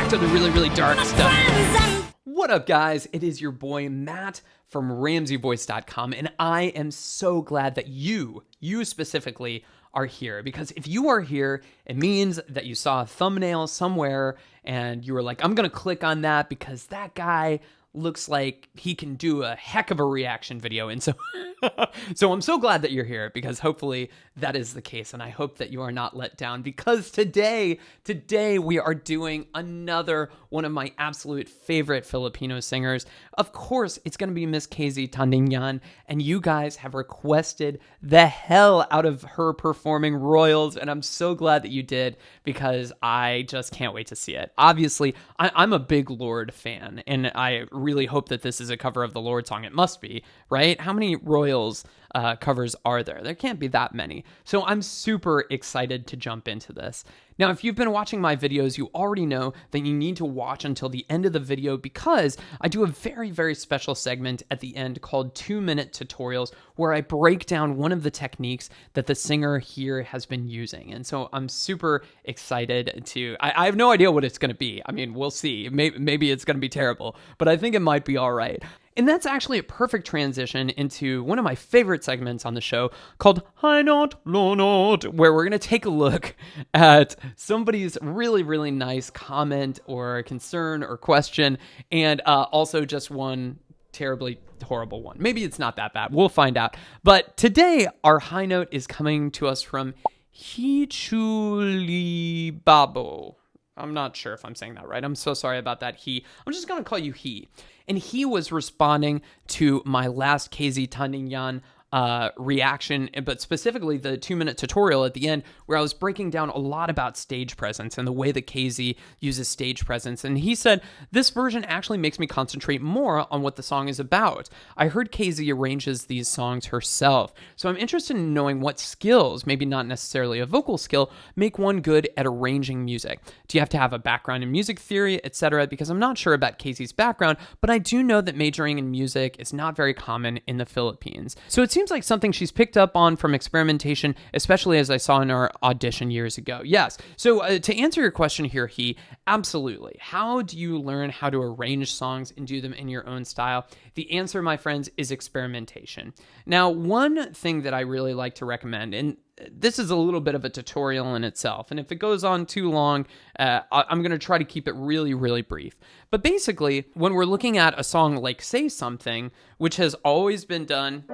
back to the really, really dark stuff. What up, guys? It is your boy Matt from RamseyVoice.com, and I am so glad that you specifically are here, because if you are here, it means that you saw a thumbnail somewhere and you were like, I'm gonna click on that because that guy looks like he can do a heck of a reaction video. And so so I'm so glad that you're here, because hopefully that is the case, and I hope that you are not let down, because today we are doing another one of my absolute favorite Filipino singers. Of course, it's going to be Miss KZ Tandingan, and you guys have requested the hell out of her performing Royals, and I'm so glad that you did, because I just can't wait to see it. Obviously, I'm a big Lorde fan, and I really hope that this is a cover of the Lorde song. It must be, right? How many Royals covers are there? There can't be that many. So I'm super excited to jump into this. Now, if you've been watching my videos, you already know that you need to watch until the end of the video, because I do a very, very special segment at the end called 2-minute tutorials, where I break down one of the techniques that the singer here has been using. And so I'm super excited to, I have no idea what it's going to be. I mean, we'll see. Maybe it's going to be terrible, but I think it might be all right. And that's actually a perfect transition into one of my favorite segments on the show called High Note, Low Note, where we're going to take a look at somebody's really, really nice comment or concern or question, and also just one terribly horrible one. Maybe it's not that bad. We'll find out. But today, our high note is coming to us from Hichulibabo. I'm not sure if I'm saying that right. I'm so sorry about that. I'm just going to call you he. And he was responding to my last KZ Tandingan reaction, but specifically the 2-minute tutorial at the end, where I was breaking down a lot about stage presence and the way that KZ uses stage presence. And he said, this version actually makes me concentrate more on what the song is about. I heard KZ arranges these songs herself, so I'm interested in knowing what skills, maybe not necessarily a vocal skill, make one good at arranging music. Do you have to have a background in music theory, etc.? Because I'm not sure about KZ's background, but I do know that majoring in music is not very common in the Philippines. So it seems like something she's picked up on from experimentation, especially as I saw in our audition years ago. Yes. So to answer your question here, absolutely. How do you learn how to arrange songs and do them in your own style? The answer, my friends, is experimentation. Now, one thing that I really like to recommend, and this is a little bit of a tutorial in itself, and if it goes on too long, I'm going to try to keep it really, really brief. But basically, when we're looking at a song like Say Something, which has always been done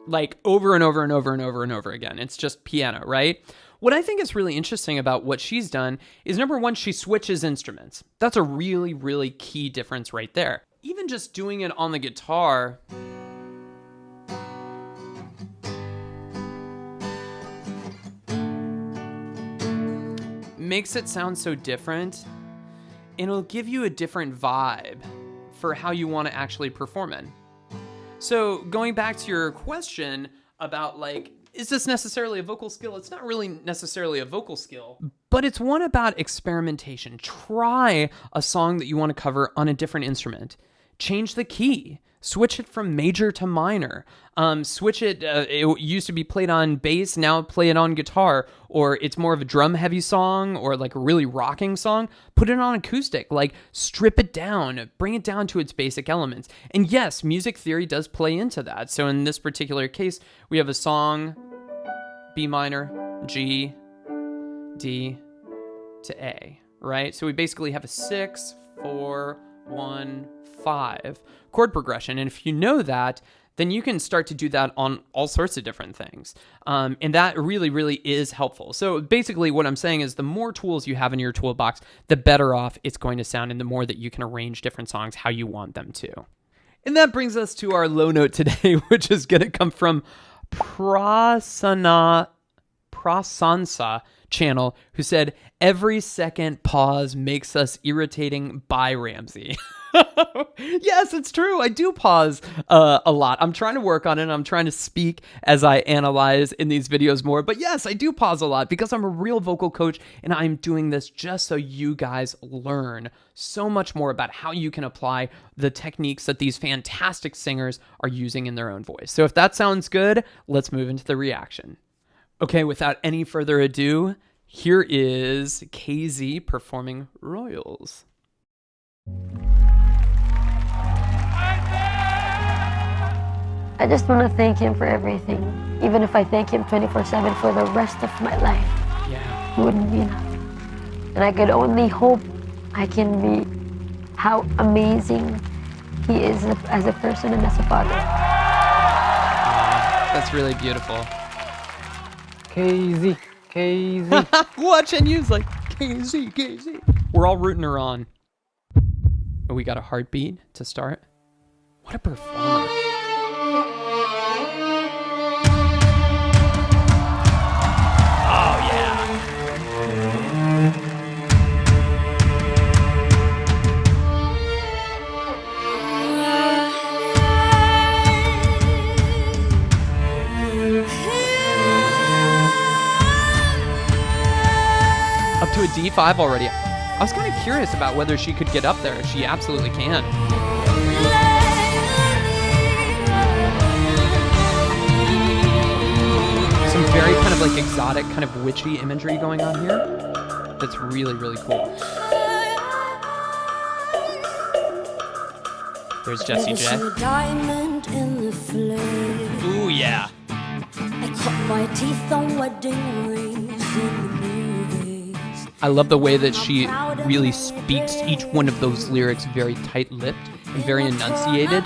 like over and over and over and over and over again. It's just piano, right? What I think is really interesting about what she's done is, number one, she switches instruments. That's a really, really key difference right there. Even just doing it on the guitar makes it sound so different, and it'll give you a different vibe for how you want to actually perform it. So going back to your question about, like, is this necessarily a vocal skill? It's not really necessarily a vocal skill, but it's one about experimentation. Try a song that you want to cover on a different instrument. Change the key. Switch it from major to minor. Switch it. It used to be played on bass, now play it on guitar. Or it's more of a drum-heavy song, or like a really rocking song. Put it on acoustic. Like, strip it down. Bring it down to its basic elements. And yes, music theory does play into that. So in this particular case, we have a song, B minor, G, D to A, right? So we basically have a 6, 4, 1, 5 chord progression. And if you know that, then you can start to do that on all sorts of different things. And that really, really is helpful. So basically what I'm saying is, the more tools you have in your toolbox, the better off it's going to sound, and the more that you can arrange different songs how you want them to. And that brings us to our low note today, which is going to come from Prasansa channel, who said, every second pause makes us irritating by Ramsey. Yes, it's true. I do pause a lot. I'm trying to work on it. I'm trying to speak as I analyze in these videos more. But yes, I do pause a lot because I'm a real vocal coach, and I'm doing this just so you guys learn so much more about how you can apply the techniques that these fantastic singers are using in their own voice. So if that sounds good, let's move into the reaction. Okay, without any further ado, here is KZ performing Royals. I just want to thank him for everything. Even if I thank him 24/7 for the rest of my life, it wouldn't be enough. And I could only hope I can be how amazing he is as a person and as a father. That's really beautiful. KZ, KZ. Watch and use like KZ, KZ. We're all rooting her on. Oh, we got a heartbeat to start. What a performer. Oh, yeah. Up to a D5 already. I was kind of curious about whether she could get up there. She absolutely can. Some very kind of like exotic, kind of witchy imagery going on here. That's really, really cool. There's Jessie J. Ooh, yeah. I cut my teeth on wedding rings in the movies. I love the way that she really speaks each one of those lyrics very tight-lipped and very enunciated.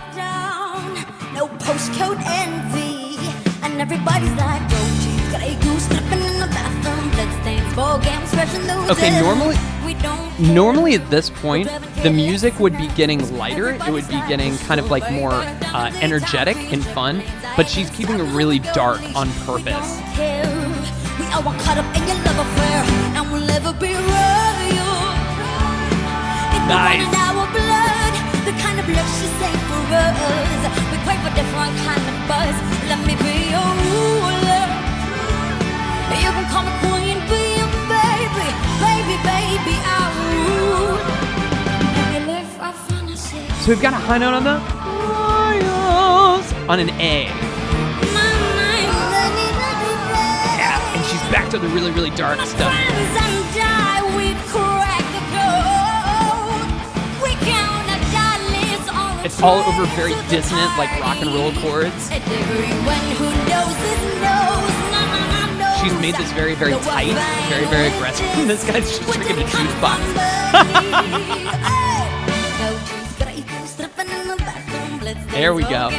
No postcode envy, and everybody's like, oh, geez, got a goose slipping in the bathroom, bloodstains, ball games, scratching those. Okay, normally at this point, the music would be getting lighter. It would be getting kind of like more energetic and fun, but she's keeping it really dark on purpose. We all want caught up in your love affair, and we'll never be royal. Nice. In our blood, the kind of love she saved for us. We crave a different kind of buzz. Let me be your ruler. You can call me queen, be a baby, baby, baby, I'll rule. Let me live our fantasy. So we've got a high note on the Royals on an A. Yeah, and she's back to the really, really dark stuff. It's all over very dissonant, like rock and roll chords. She's made this very, very tight, very, very aggressive. This guy's just drinking a juice box. There we go.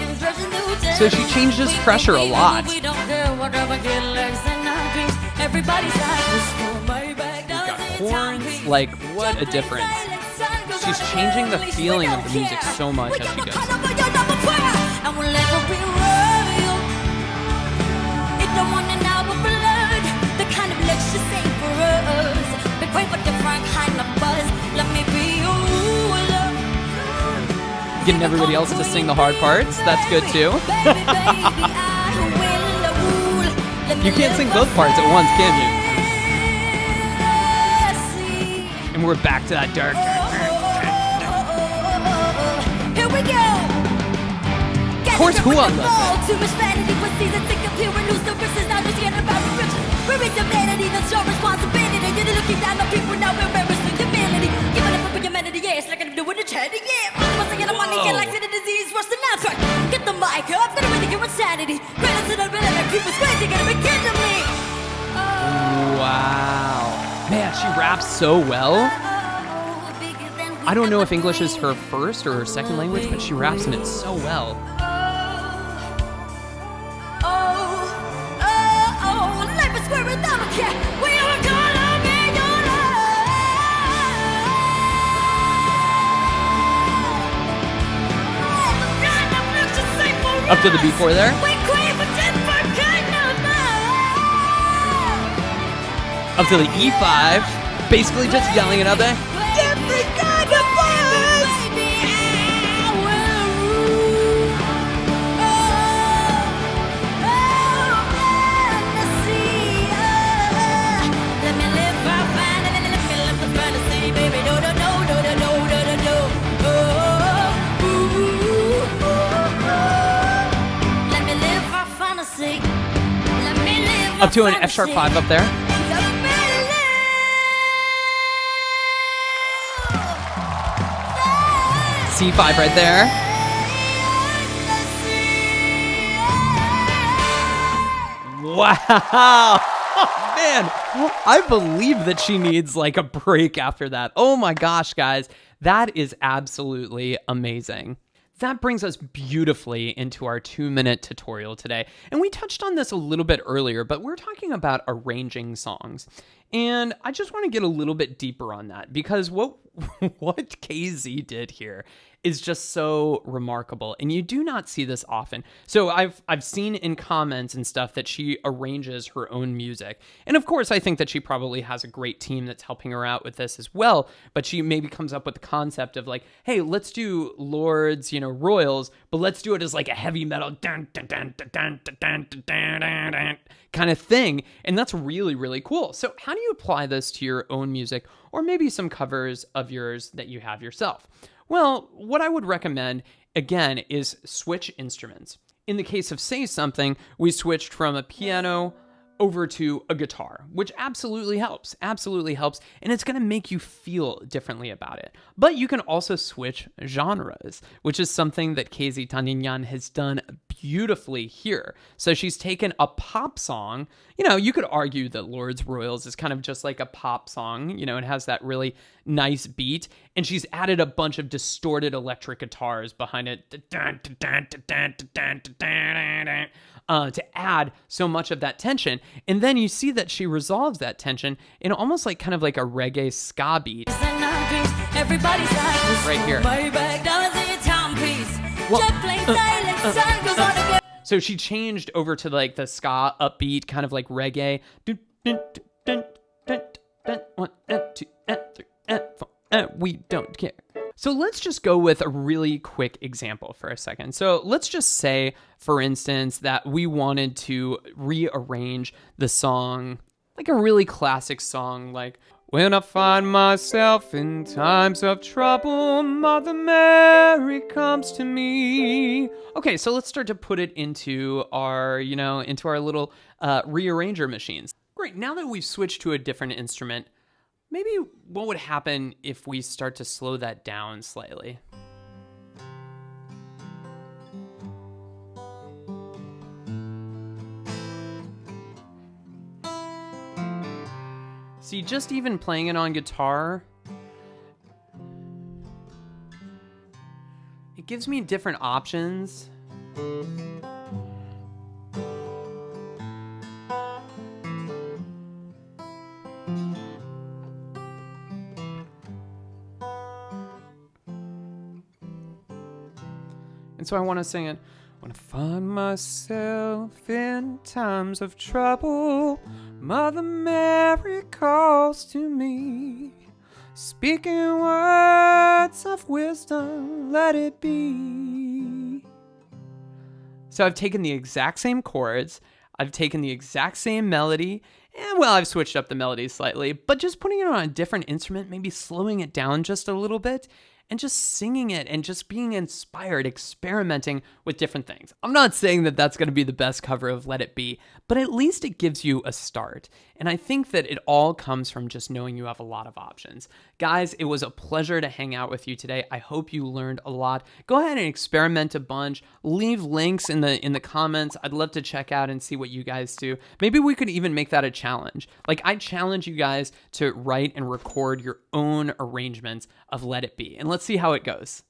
So she changes pressure a lot. We've got horns, like what a difference. She's changing the feeling of the music so much as she goes. Getting everybody else to sing the hard parts, that's good too. You can't sing both parts at once, can you? And we're back to that dark. Here we go. Of course, who else does that? Too much vanity, but season sick of here and lose the verses. Now just get about the riches. Where is the vanity? That's your responsibility. You're looking down on people now. We're embarrassing humility. Give it up for humanity, yeah. It's like I'm doing a charity, yeah. Once I get a money, get like the disease, worse than that. Get the mic up, gonna really your insanity. Greatest to the rhythm, and people's crazy, gonna begin to me. Wow. Man, she raps so well. I don't know if English is her first or her second language, but she raps in it so well. Life is square without a care. We are gonna be your love. Up to the B4 there. We crave a different kind of love. Up to the E5. Basically just yelling another different kind of buzz. Let me live our fantasy, let me live the fantasy, baby. No, no, no, no, no, no, no, no, no. Let me live our fantasy. Let me live up to an F sharp 5 up there. C5 right there. Wow. Oh, man, I believe that she needs like a break after that. Oh my gosh, guys, that is absolutely amazing. That brings us beautifully into our 2-minute tutorial today. And we touched on this a little bit earlier, but we're talking about arranging songs. And I just want to get a little bit deeper on that because what KZ did here is just so remarkable, and you do not see this often. So I've seen in comments and stuff that she arranges her own music, and of course I think that she probably has a great team that's helping her out with this as well. But she maybe comes up with the concept of like, hey, let's do Lord's, Royals, but let's do it as like a heavy metal kind of thing, and that's really, really cool. So how do you apply this to your own music, or maybe some covers of yours that you have yourself? Well, what I would recommend, again, is switch instruments. In the case of Say Something, we switched from a piano over to a guitar, which absolutely helps, and it's going to make you feel differently about it. But you can also switch genres, which is something that KZ Tandingan has done beautifully here. So she's taken a pop song. You could argue that Lord's Royals is kind of just like a pop song. It has that really nice beat, and she's added a bunch of distorted electric guitars behind it to add so much of that tension. And then you see that she resolves that tension in almost like kind of like a reggae ska beat right here. So she changed over to like the ska upbeat kind of like reggae. We don't care. So let's just go with a really quick example for a second. So let's just say, for instance, that we wanted to rearrange the song, like a really classic song, like, when I find myself in times of trouble, Mother Mary comes to me. Okay, so let's start to put it into our, into our little rearranger machines. Great, now that we've switched to a different instrument, maybe what would happen if we start to slow that down slightly? See, just even playing it on guitar, it gives me different options. And so I want to sing it. When I find myself in times of trouble, Mother Mary calls to me, speaking words of wisdom, let it be. So I've taken the exact same chords, I've taken the exact same melody, and well, I've switched up the melody slightly, but just putting it on a different instrument, maybe slowing it down just a little bit, and just singing it and just being inspired, experimenting with different things. I'm not saying that that's going to be the best cover of Let It Be, but at least it gives you a start. And I think that it all comes from just knowing you have a lot of options. Guys, it was a pleasure to hang out with you today. I hope you learned a lot. Go ahead and experiment a bunch. Leave links in the comments. I'd love to check out and see what you guys do. Maybe we could even make that a challenge. Like, I challenge you guys to write and record your own arrangements of Let It Be. And let's see how it goes.